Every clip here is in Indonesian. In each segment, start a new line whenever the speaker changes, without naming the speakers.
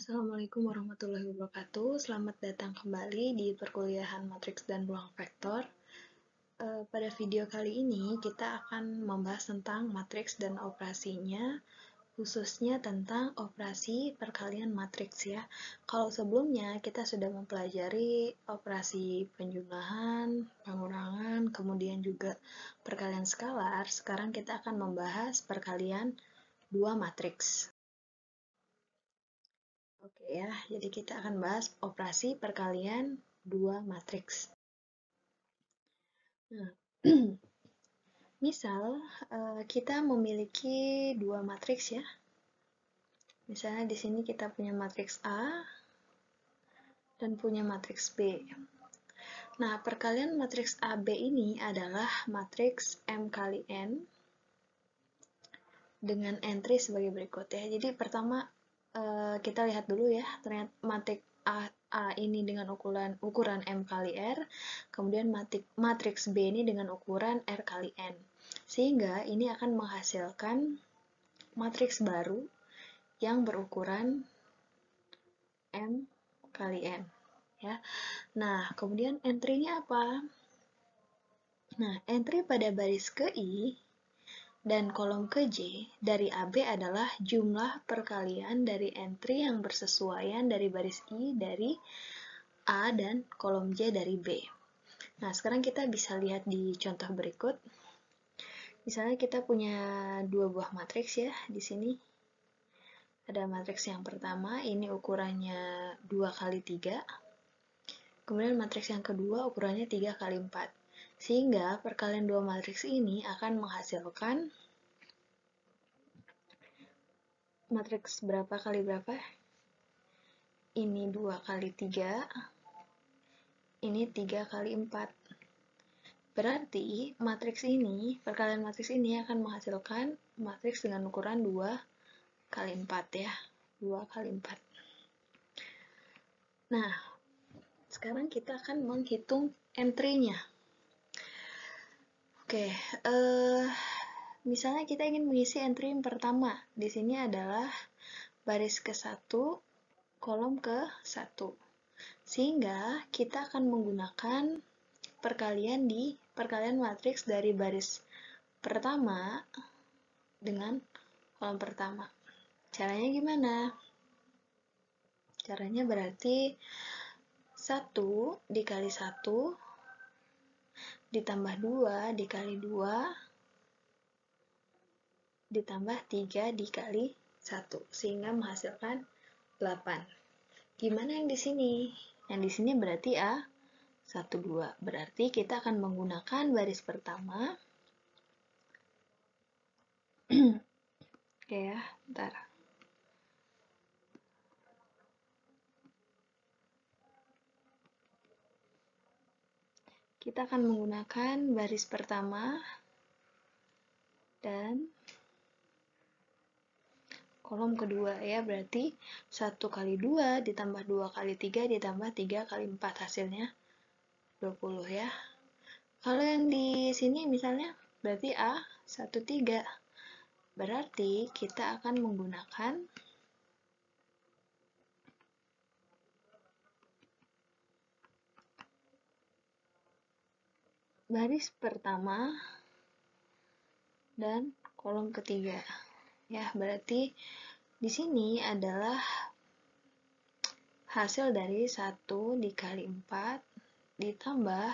Assalamualaikum warahmatullahi wabarakatuh. Selamat datang kembali di perkuliahan matriks dan ruang vektor. Pada video kali ini kita akan membahas tentang matriks dan operasinya, khususnya tentang operasi perkalian matriks ya. Kalau sebelumnya kita sudah mempelajari operasi penjumlahan, pengurangan, kemudian juga perkalian skalar, sekarang kita akan membahas perkalian dua matriks. Oke ya, jadi kita akan bahas operasi perkalian dua matriks. Nah, misal kita memiliki dua matriks ya. Misalnya di sini kita punya matriks A dan punya matriks B. Nah, perkalian matriks AB ini adalah matriks M kali N dengan entry sebagai berikut ya. Jadi pertama kita lihat dulu ya, ternyata matriks A ini dengan ukuran M kali R, kemudian matriks B ini dengan ukuran R kali N. Sehingga ini akan menghasilkan matriks baru yang berukuran M kali N. Ya. Nah, kemudian entry-nya apa? Nah, entry pada baris ke I dan kolom ke J dari AB adalah jumlah perkalian dari entry yang bersesuaian dari baris I dari A dan kolom J dari B. Nah, sekarang kita bisa lihat di contoh berikut. Misalnya kita punya dua buah matriks ya, di sini. Ada matriks yang pertama, ini ukurannya 2 kali 3. Kemudian matriks yang kedua ukurannya 3 kali 4. Sehingga perkalian dua matriks ini akan menghasilkan matriks berapa kali berapa? Ini 2 kali 3, ini 3 kali 4. Berarti matriks ini, perkalian matriks ini akan menghasilkan matriks dengan ukuran 2 kali 4 ya. 2 kali 4. Nah, sekarang kita akan menghitung entry-nya. Oke, misalnya kita ingin mengisi entry yang pertama. Di sini adalah baris ke-1, kolom ke-1. Sehingga kita akan menggunakan perkalian matriks dari baris pertama dengan kolom pertama. Caranya gimana? Caranya berarti 1 dikali 1 ditambah 2 dikali 2 ditambah 3 dikali 1 sehingga menghasilkan 8. Gimana yang di sini? Yang di sini berarti A 1 2. Berarti kita akan menggunakan baris pertama. Oke ya, bentar. Kita akan menggunakan baris pertama dan kolom kedua ya, berarti 1 kali 2 ditambah 2 kali 3 ditambah 3 kali 4 hasilnya 20 ya. Kalau yang di sini misalnya berarti A 1 3. Berarti kita akan menggunakan baris pertama dan kolom ketiga. Ya, berarti di sini adalah hasil dari 1 dikali 4 ditambah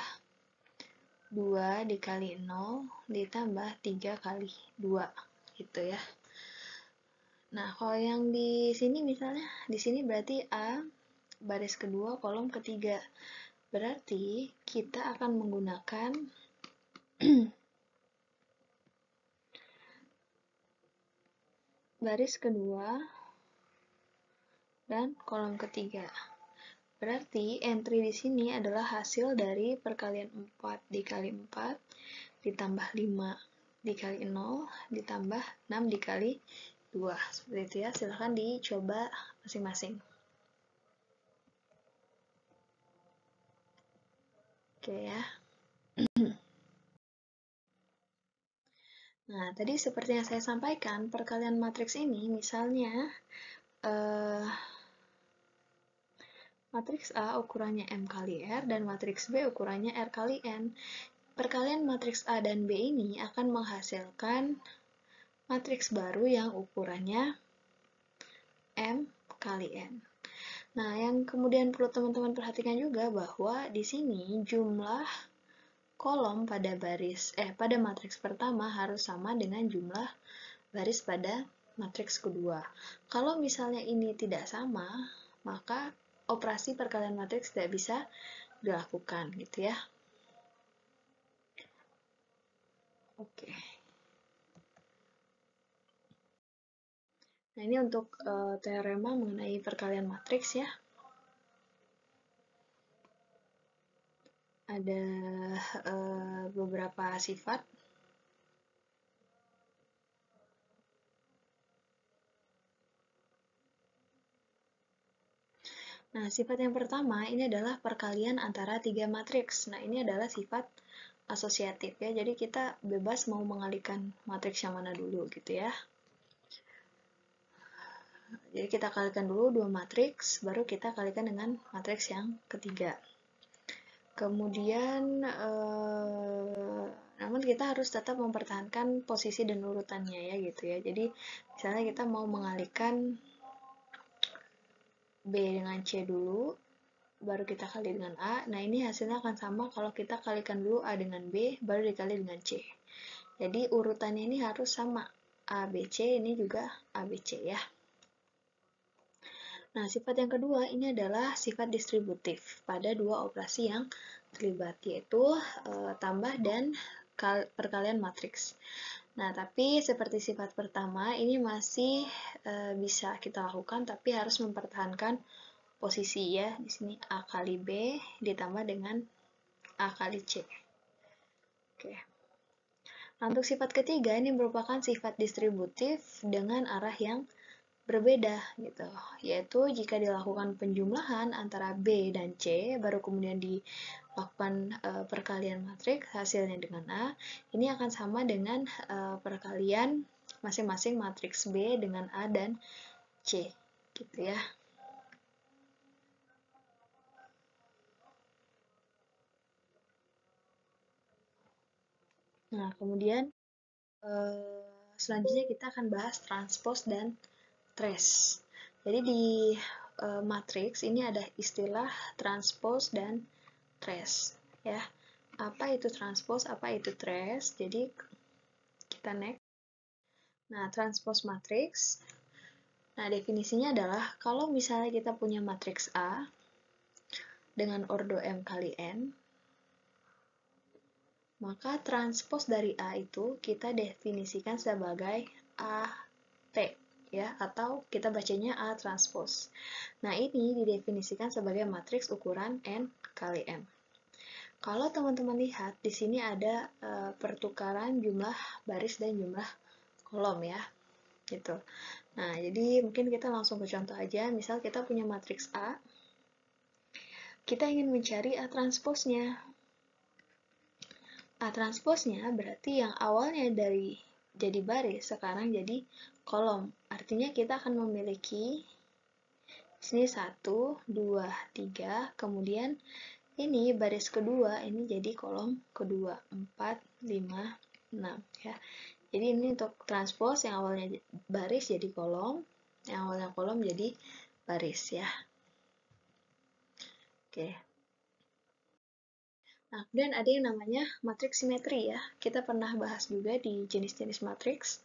2 dikali 0 ditambah 3 kali 2 gitu ya. Nah, kalau yang di sini misalnya, di sini berarti A baris kedua kolom ketiga. Berarti kita akan menggunakan baris kedua dan kolom ketiga. Berarti entry di sini adalah hasil dari perkalian 4 dikali 4 ditambah 5 dikali 0 ditambah 6 dikali 2. Seperti itu ya, silahkan dicoba masing-masing. Oke ya. Nah, tadi seperti yang saya sampaikan, perkalian matriks ini misalnya Matriks A ukurannya M kali R dan matriks B ukurannya R kali N. Perkalian matriks A dan B ini akan menghasilkan matriks baru yang ukurannya M kali N. Nah, yang kemudian perlu teman-teman perhatikan juga bahwa di sini jumlah kolom pada matriks pertama harus sama dengan jumlah baris pada matriks kedua. Kalau misalnya ini tidak sama, maka operasi perkalian matriks tidak bisa dilakukan gitu ya. Oke. Nah, ini untuk teorema mengenai perkalian matriks ya. Ada beberapa sifat. Nah, sifat yang pertama ini adalah perkalian antara tiga matriks. Nah, ini adalah sifat asosiatif ya. Jadi kita bebas mau mengalihkan matriks yang mana dulu gitu ya. Jadi kita kalikan dulu dua matriks, baru kita kalikan dengan matriks yang ketiga. Kemudian, namun kita harus tetap mempertahankan posisi dan urutannya ya gitu ya. Jadi misalnya kita mau mengalihkan B dengan C dulu, baru kita kali dengan A. Nah, ini hasilnya akan sama kalau kita kalikan dulu A dengan B, baru dikali dengan C. Jadi urutannya ini harus sama. A, B, C ini juga A, B, C ya. Nah, sifat yang kedua ini adalah sifat distributif pada dua operasi yang terlibat, yaitu tambah dan perkalian matriks. Nah, tapi seperti sifat pertama, ini masih bisa kita lakukan, tapi harus mempertahankan posisi ya. Di sini A kali B ditambah dengan A kali C. Oke. Nah, untuk sifat ketiga, ini merupakan sifat distributif dengan arah yang berbeda gitu, yaitu jika dilakukan penjumlahan antara B dan C baru kemudian dilakukan perkalian matriks hasilnya dengan A, ini akan sama dengan perkalian masing-masing matriks B dengan A dan C gitu ya. Nah, kemudian selanjutnya kita akan bahas transpose dan trace. Jadi di matriks ini ada istilah transpose dan trace ya. Apa itu transpose, apa itu trace? Jadi kita next. Nah, transpose matriks. Nah, definisinya adalah kalau misalnya kita punya matriks A dengan ordo M kali N, maka transpose dari A itu kita definisikan sebagai AT ya, atau kita bacanya A transpose. Nah, ini didefinisikan sebagai matriks ukuran N kali M. Kalau teman-teman lihat, di sini ada pertukaran jumlah baris dan jumlah kolom ya, gitu. Nah, jadi mungkin kita langsung ke contoh aja. Misal kita punya matriks A, kita ingin mencari A transposnya. A transposnya berarti yang awalnya dari jadi baris, sekarang jadi kolom. Artinya kita akan memiliki sini 1, 2, 3, kemudian ini baris kedua, ini jadi kolom kedua, 4, 5, 6 ya. Jadi ini untuk transpose yang awalnya baris jadi kolom, yang awalnya kolom jadi baris ya. Oke. Nah, kemudian ada yang namanya matriks simetri ya. Kita pernah bahas juga di jenis-jenis matriks.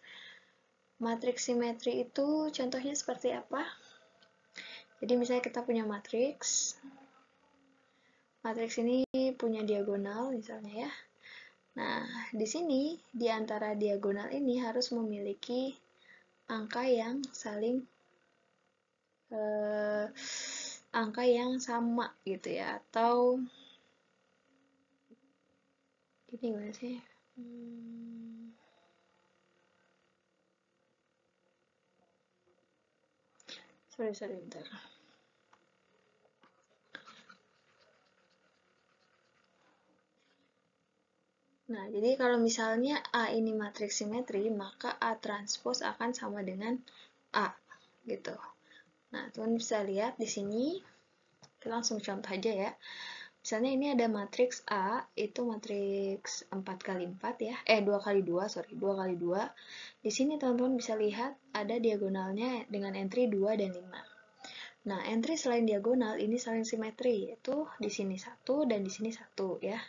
Matriks simetri itu contohnya seperti apa? Jadi misalnya kita punya matriks. Matriks ini punya diagonal misalnya ya. Nah, di sini di antara diagonal ini harus memiliki angka yang saling angka yang sama gitu ya, atau gini gimana sih? Sorry, bentar. Nah, jadi kalau misalnya A ini matriks simetri, maka A transpose akan sama dengan A, gitu. Nah, teman bisa lihat di sini, Kita langsung contoh aja ya. Misalnya ini ada matriks A, itu matriks 4 kali 4 ya. 2 kali 2, sorry, 2 kali 2. Di sini teman-teman bisa lihat ada diagonalnya dengan entry 2 dan 5. Nah, entry selain diagonal ini saling simetri, yaitu di sini 1 dan di sini 1 ya.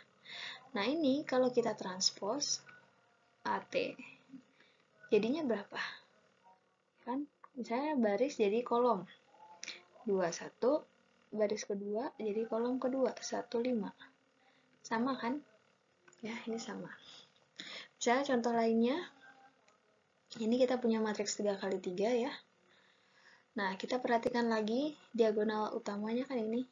Nah, ini kalau kita transpose AT, jadinya berapa? Kan misalnya baris jadi kolom. 2, 1, baris kedua jadi kolom kedua 1, 5. Sama kan? Ya, ini sama. Misalnya contoh lainnya, ini kita punya matriks 3 kali 3 ya. Nah, kita perhatikan lagi diagonal utamanya kan ini.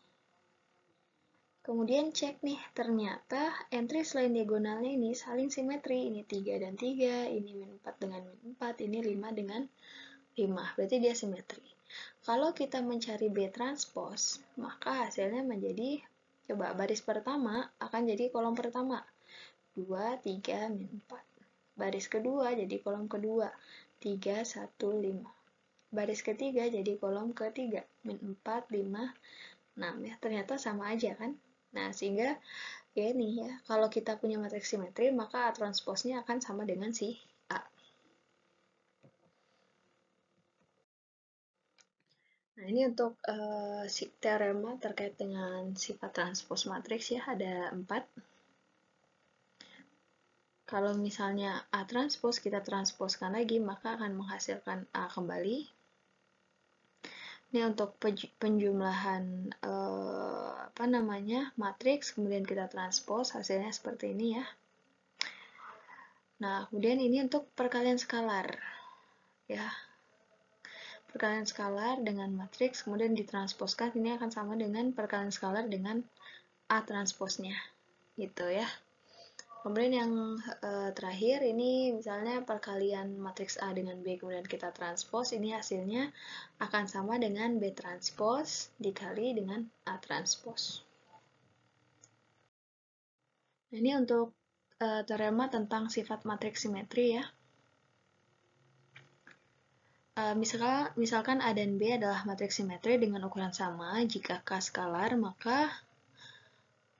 Kemudian cek nih, ternyata entry selain diagonalnya ini saling simetri. Ini 3 dan 3, ini min 4 dengan min 4, ini 5 dengan 5. Berarti dia simetri. Kalau kita mencari B transpose, maka hasilnya menjadi, coba baris pertama akan jadi kolom pertama. 2, 3, min 4. Baris kedua jadi kolom kedua. 3, 1, 5. Baris ketiga jadi kolom ketiga. Min 4, 5, 6. Ya, ternyata sama aja kan? Nah, sehingga ya ini ya, kalau kita punya matriks simetri, maka A transpose-nya akan sama dengan si A. Nah, ini untuk teorema terkait dengan sifat transpose matriks ya, ada 4. Kalau misalnya A transpose, kita transposkan lagi, maka akan menghasilkan A kembali. Ini untuk penjumlahan matriks, kemudian kita transpose, hasilnya seperti ini ya. Nah, kemudian ini untuk perkalian skalar. Ya, perkalian skalar dengan matriks kemudian ditransposkan, ini akan sama dengan perkalian skalar dengan A transposnya gitu ya. Kemudian yang terakhir ini misalnya perkalian matriks A dengan B kemudian kita transpose, ini hasilnya akan sama dengan B transpose dikali dengan A transpose. Nah, ini untuk teorema tentang sifat matriks simetri ya. Misalkan A dan B adalah matriks simetri dengan ukuran sama, jika K skalar, maka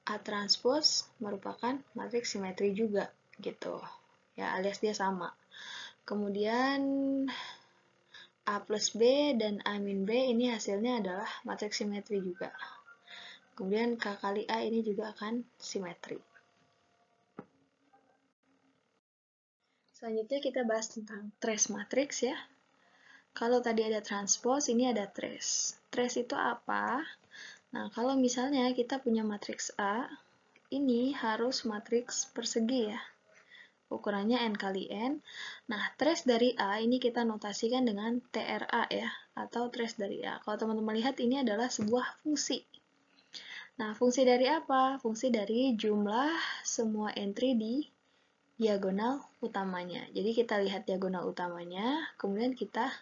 A transpose merupakan matriks simetri juga, gitu. Ya, alias dia sama. Kemudian A plus B dan A min B ini hasilnya adalah matriks simetri juga. Kemudian K kali A ini juga akan simetri. Selanjutnya kita bahas tentang trace matriks ya. Kalau tadi ada transpose, ini ada trace. Trace itu apa? Nah, kalau misalnya kita punya matriks A, ini harus matriks persegi ya. Ukurannya N kali N. Nah, trace dari A ini kita notasikan dengan TRA ya, atau trace dari A. Kalau teman-teman lihat, ini adalah sebuah fungsi. Nah, fungsi dari apa? Fungsi dari jumlah semua entry di diagonal utamanya. Jadi kita lihat diagonal utamanya, kemudian kita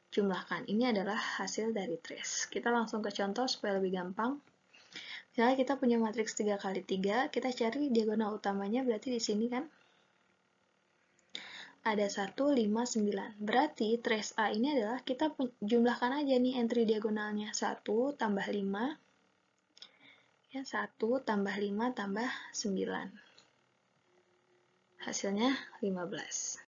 jumlahkan. Ini adalah hasil dari trace. Kita langsung ke contoh supaya lebih gampang. Misalnya kita punya matriks 3 kali 3, kita cari diagonal utamanya, berarti di sini kan ada 1, 5, 9. Berarti trace A ini adalah kita jumlahkan aja nih entry diagonalnya. 1 tambah 5, ya, 1 tambah 5 tambah 9. Hasilnya 15.